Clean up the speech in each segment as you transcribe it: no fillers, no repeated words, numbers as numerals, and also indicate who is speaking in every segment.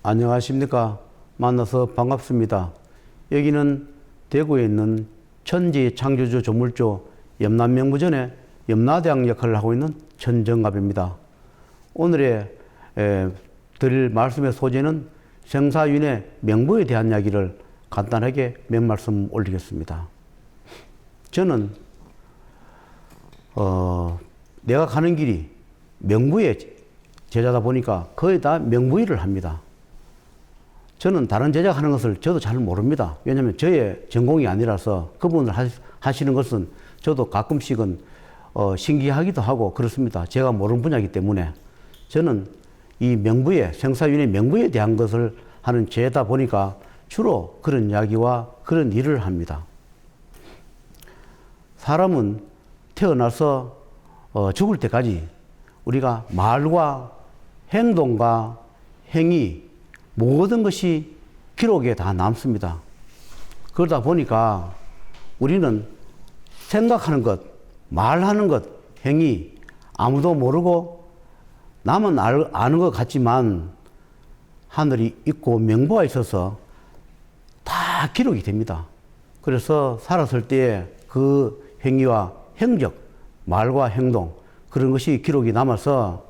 Speaker 1: 안녕하십니까. 만나서 반갑습니다. 여기는 대구에 있는 천지 창조주 조물주 염남명부전의 염라대왕 역할을 하고 있는 천정갑입니다. 오늘의 드릴 말씀의 소재는 생사윤회 명부에 대한 이야기를 간단하게 몇 말씀 올리겠습니다. 저는 내가 가는 길이 명부의 제자다 보니까 거의 다 명부일을 합니다. 저는 다른 제자가 하는 것을 저도 잘 모릅니다. 왜냐하면 저의 전공이 아니라서 그분을 하시는 것은 저도 가끔씩은 신기하기도 하고 그렇습니다. 제가 모르는 분야이기 때문에 저는 이 명부에, 생사윤회 명부에 대한 것을 하는 제자다 보니까 주로 그런 이야기와 그런 일을 합니다. 사람은 태어나서 죽을 때까지 우리가 말과 행동과 행위 모든 것이 기록에 다 남습니다. 그러다 보니까 우리는 생각하는 것, 말하는 것, 행위 아무도 모르고 남은 아는 것 같지만 하늘이 있고 명부가 있어서 다 기록이 됩니다. 그래서 살았을 때의 그 행위와 행적, 말과 행동 그런 것이 기록이 남아서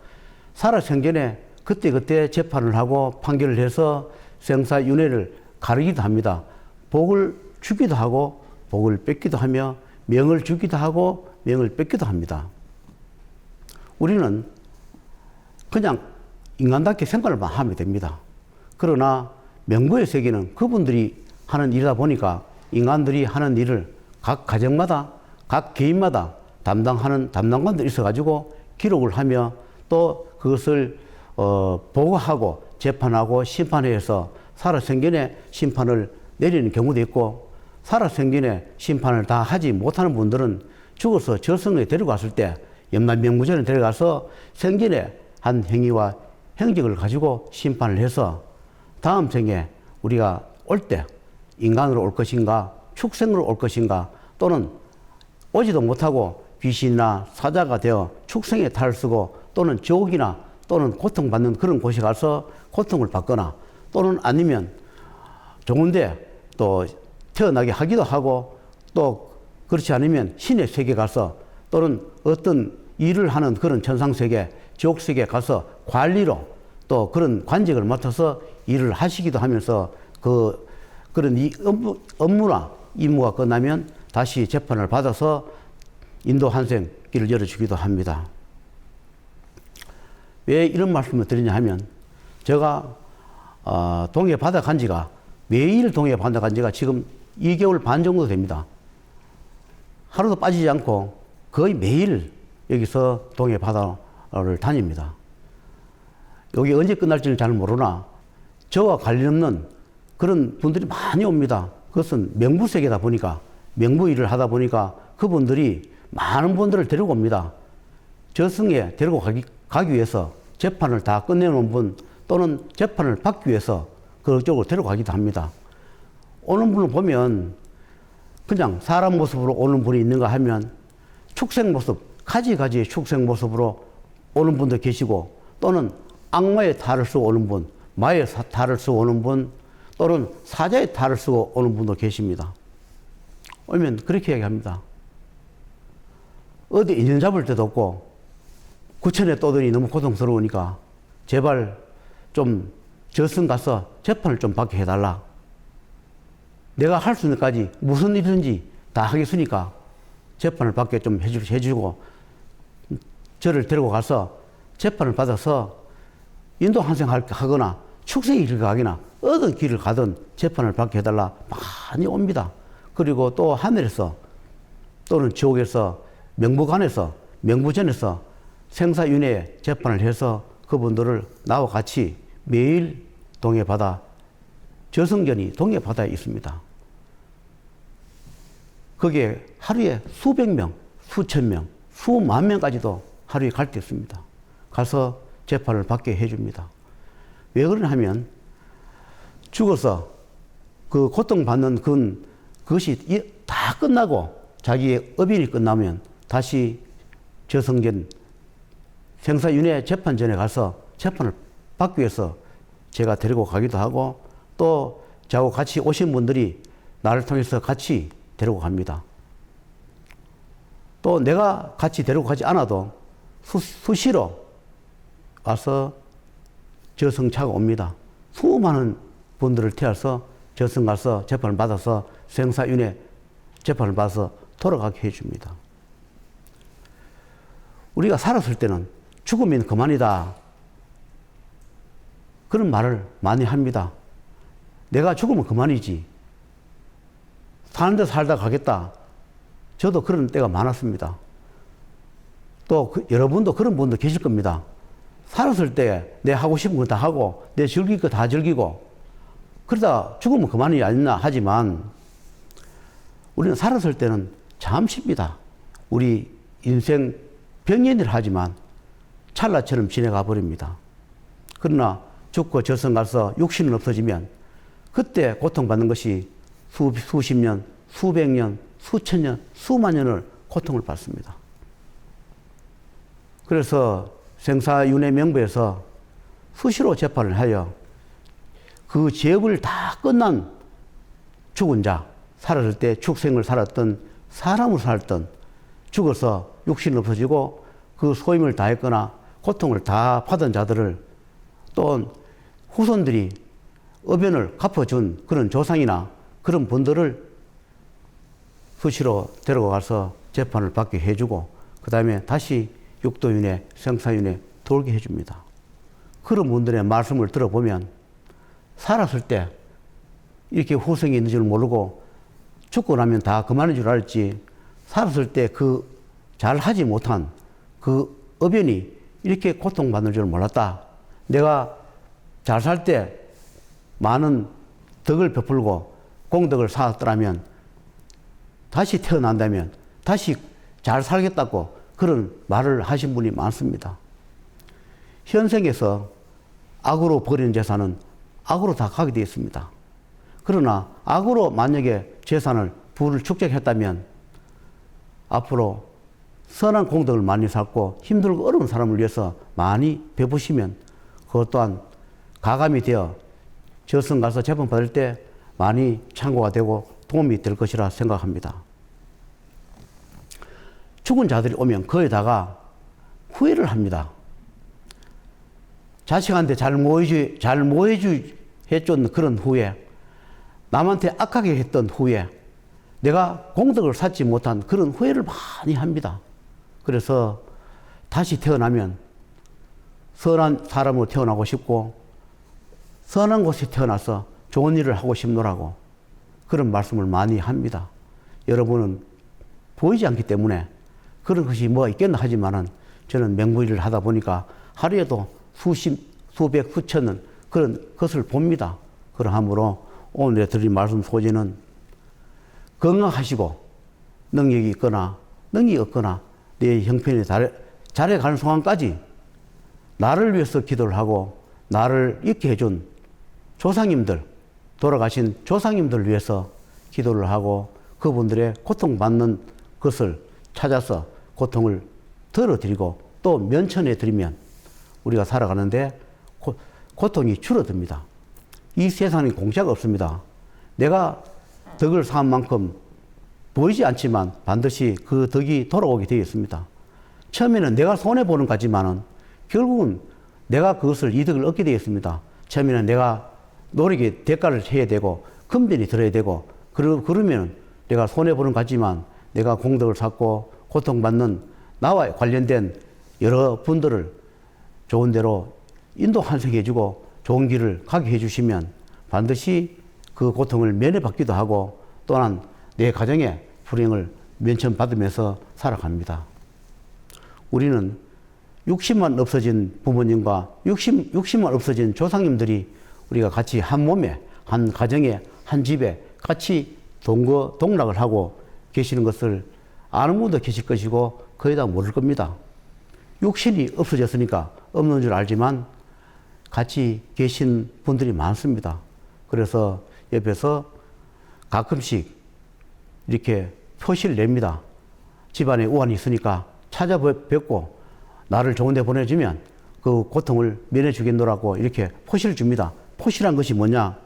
Speaker 1: 살아생전에 그때그때 재판을 하고 판결을 해서 생사윤회를 가르기도 합니다. 복을 주기도 하고 복을 뺏기도 하며 명을 주기도 하고 명을 뺏기도 합니다. 우리는 그냥 인간답게 생각을만 하면 됩니다. 그러나 명부의 세계는 그분들이 하는 일이다 보니까 인간들이 하는 일을 각 가정마다 각 개인마다 담당하는 담당관들이 있어가지고 기록을 하며 또 그것을 보고하고 재판하고 심판해서 살아생전에 심판을 내리는 경우도 있고 살아생전에 심판을 다 하지 못하는 분들은 죽어서 저승에 데려갔을 때 염라명부전에 데려가서 생전에 한 행위와 행적을 가지고 심판을 해서 다음 생에 우리가 올 때 인간으로 올 것인가 축생으로 올 것인가 또는 오지도 못하고 귀신이나 사자가 되어 축생의 탈을 쓰고 또는 지옥이나 또는 고통받는 그런 곳에 가서 고통을 받거나 또는 아니면 좋은데 또 태어나게 하기도 하고 또 그렇지 않으면 신의 세계에 가서 또는 어떤 일을 하는 그런 천상세계, 지옥세계에 가서 관리로 또 그런 관직을 맡아서 일을 하시기도 하면서 그런 이 업무나 임무가 끝나면 다시 재판을 받아서 인도 환생 길을 열어주기도 합니다. 왜 이런 말씀을 드리냐 하면 제가 동해 바다 간 지가 매일 동해 바다 간 지가 지금 2개월 반 정도 됩니다. 하루도 빠지지 않고 거의 매일 여기서 동해 바다를 다닙니다. 여기 언제 끝날지는 잘 모르나 저와 관련 없는 그런 분들이 많이 옵니다. 그것은 명부세계다 보니까 명부 일을 하다 보니까 그분들이 많은 분들을 데리고 옵니다. 저승에 데리고 가기 위해서 재판을 다 끝내놓은 분 또는 재판을 받기 위해서 그쪽으로 데려가기도 합니다. 오는 분을 보면 그냥 사람 모습으로 오는 분이 있는가 하면 축생 모습, 가지가지의 축생 모습으로 오는 분도 계시고 또는 악마의 탈을 쓰고 오는 분, 마의 탈을 쓰고 오는 분 또는 사자의 탈을 쓰고 오는 분도 계십니다. 오면 그렇게 얘기합니다. 어디 인연 잡을 데도 없고 구천에 떠드니 너무 고통스러우니까 제발 좀 저승 가서 재판을 좀 받게 해달라. 내가 할 수 있는 데까지 무슨 일이든지 다 하겠으니까 재판을 받게 좀 해주고 저를 데리고 가서 재판을 받아서 인도 환생하거나 축생의 길을 가거나 어떤 길을 가든 재판을 받게 해달라 많이 옵니다. 그리고 또 하늘에서 또는 지옥에서 명부관에서 명부전에서 생사윤회 재판을 해서 그분들을 나와 같이 매일 동해바다 저승전이 동해바다에 있습니다. 거기에 하루에 수백 명, 수천 명, 수만 명까지도 하루에 갈 때 있습니다. 가서 재판을 받게 해줍니다. 왜 그러냐 하면 죽어서 그 고통받는 그것이 다 끝나고 자기의 업인이 끝나면 다시 저승전 생사윤회 재판전에 가서 재판을 받기 위해서 제가 데리고 가기도 하고 또 저하고 같이 오신 분들이 나를 통해서 같이 데리고 갑니다. 또 내가 같이 데리고 가지 않아도 수시로 와서 저승차가 옵니다. 수많은 분들을 태워서 저승 가서 재판을 받아서 생사윤회 재판을 받아서 돌아가게 해줍니다. 우리가 살았을 때는 죽으면 그만이다. 그런 말을 많이 합니다. 내가 죽으면 그만이지. 사는데 살다 가겠다. 저도 그런 때가 많았습니다. 또 여러분도 그런 분도 계실 겁니다. 살았을 때 내 하고 싶은 거 다 하고 내 즐길 거 다 즐기고 그러다 죽으면 그만이 아니나 하지만 우리는 살았을 때는 잠시입니다. 우리 인생 병연이라 하지만 찰나처럼 지나가 버립니다. 그러나 죽고 저승 가서 육신은 없어지면 그때 고통받는 것이 수십 년, 수백 년, 수천 년, 수만 년을 고통을 받습니다. 그래서 생사윤회 명부에서 수시로 재판을 하여 그 죄업을 다 끝난 죽은 자, 살았을 때 축생을 살았던 사람으로 살았던 죽어서 육신이 없어지고 그 소임을 다했거나 고통을 다 받은 자들을 또 후손들이 어변을 갚아준 그런 조상이나 그런 분들을 수시로 데려가서 재판을 받게 해주고 그 다음에 다시 육도윤회, 생사윤회 돌게 해줍니다. 그런 분들의 말씀을 들어보면 살았을 때 이렇게 후생이 있는 줄 모르고 죽고 나면 다 그만인 줄 알지 살았을 때 그 잘하지 못한 그 어변이 이렇게 고통받는 줄 몰랐다. 내가 잘 살 때 많은 덕을 베풀고 공덕을 쌓았더라면 다시 태어난다면 다시 잘 살겠다고 그런 말을 하신 분이 많습니다. 현생에서 악으로 버리는 재산은 악으로 다 가게 되어 있습니다. 그러나 악으로 만약에 재산을 부를 축적했다면 앞으로 선한 공덕을 많이 쌓고 힘들고 어려운 사람을 위해서 많이 베푸시면 그것 또한 가감이 되어 저승 가서 재판 받을 때 많이 참고가 되고 도움이 될 것이라 생각합니다. 죽은 자들이 오면 거기다가 후회를 합니다. 자식한테 잘 해준 그런 후회, 남한테 악하게 했던 후회, 내가 공덕을 쌓지 못한 그런 후회를 많이 합니다. 그래서 다시 태어나면 선한 사람으로 태어나고 싶고 선한 곳에 태어나서 좋은 일을 하고 싶노라고 그런 말씀을 많이 합니다. 여러분은 보이지 않기 때문에 그런 것이 뭐가 있겠나 하지만은 저는 맹구일을 하다 보니까 하루에도 수백, 수천은 그런 것을 봅니다. 그러므로 오늘 드린 말씀 소지는 건강하시고 능력이 있거나 능력이 없거나 내 형편이 잘해가는 상황까지 나를 위해서 기도를 하고 나를 있게 해준 조상님들, 돌아가신 조상님들을 위해서 기도를 하고 그분들의 고통받는 것을 찾아서 고통을 덜어드리고 또 면천해 드리면 우리가 살아가는데 고통이 줄어듭니다. 이 세상에 공짜가 없습니다. 내가 덕을 쌓은 만큼 보이지 않지만 반드시 그 덕이 돌아오게 되어 있습니다. 처음에는 내가 손해보는 거지만은 결국은 내가 그것을 이득을 얻게 되어 있습니다. 처음에는 내가 노력의 대가를 해야 되고 금전이 들어야 되고 그러면 내가 손해보는 거지만 내가 공덕을 쌓고 고통받는 나와 관련된 여러 분들을 좋은 대로 인도 환생해주고 좋은 길을 가게 해주시면 반드시 그 고통을 면해받기도 하고 또한 내 가정의 불행을 면천받으면서 살아갑니다. 우리는 육신만 없어진 부모님과 육신만 없어진 조상님들이 우리가 같이 한 몸에, 한 가정에, 한 집에 같이 동락을 하고 계시는 것을 아는 분도 계실 것이고 거의 다 모를 겁니다. 육신이 없어졌으니까 없는 줄 알지만 같이 계신 분들이 많습니다. 그래서 옆에서 가끔씩 이렇게 표시를 냅니다. 집안에 우환이 있으니까 찾아뵙고 나를 좋은 데 보내주면 그 고통을 면해주겠노라고 이렇게 표시를 줍니다. 포시란 것이 뭐냐?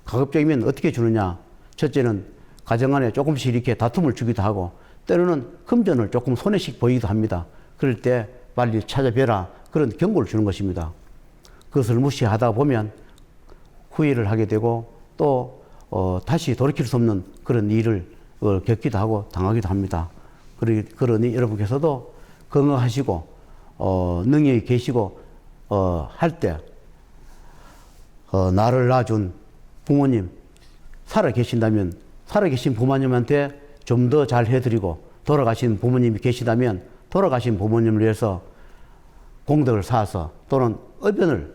Speaker 1: 가급적이면 어떻게 주느냐? 첫째는 가정 안에 조금씩 이렇게 다툼을 주기도 하고 때로는 금전을 조금 손해씩 보이기도 합니다. 그럴 때 빨리 찾아뵈라 그런 경고를 주는 것입니다. 그것을 무시하다 보면 후회를 하게 되고 또 다시 돌이킬 수 없는 그런 일을 겪기도 하고 당하기도 합니다. 그러니 여러분께서도 건강하시고 능력이 계시고 할 때 나를 낳아준 부모님 살아계신다면 살아계신 부모님한테 좀 더 잘 해드리고 돌아가신 부모님이 계시다면 돌아가신 부모님을 위해서 공덕을 쌓아서 또는 의변을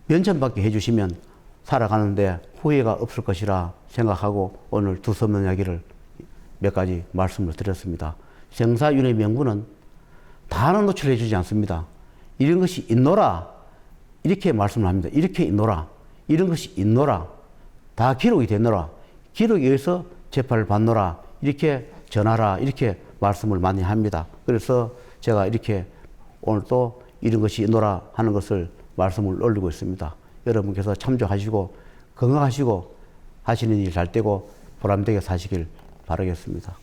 Speaker 1: 면천받게 해주시면 살아가는데 후회가 없을 것이라 생각하고 오늘 두 서문 이야기를 몇 가지 말씀을 드렸습니다. 생사윤의 명분은 다는 노출해 주지 않습니다. 이런 것이 있노라 이렇게 말씀을 합니다. 이렇게 있노라 이런 것이 있노라 다 기록이 되노라 기록에 의해서 재판을 받노라 이렇게 전하라 이렇게 말씀을 많이 합니다. 그래서 제가 이렇게 오늘 또 이런 것이 있노라 하는 것을 말씀을 올리고 있습니다. 여러분께서 참조하시고 건강하시고 하시는 일 잘 되고 보람되게 사시길 바라겠습니다.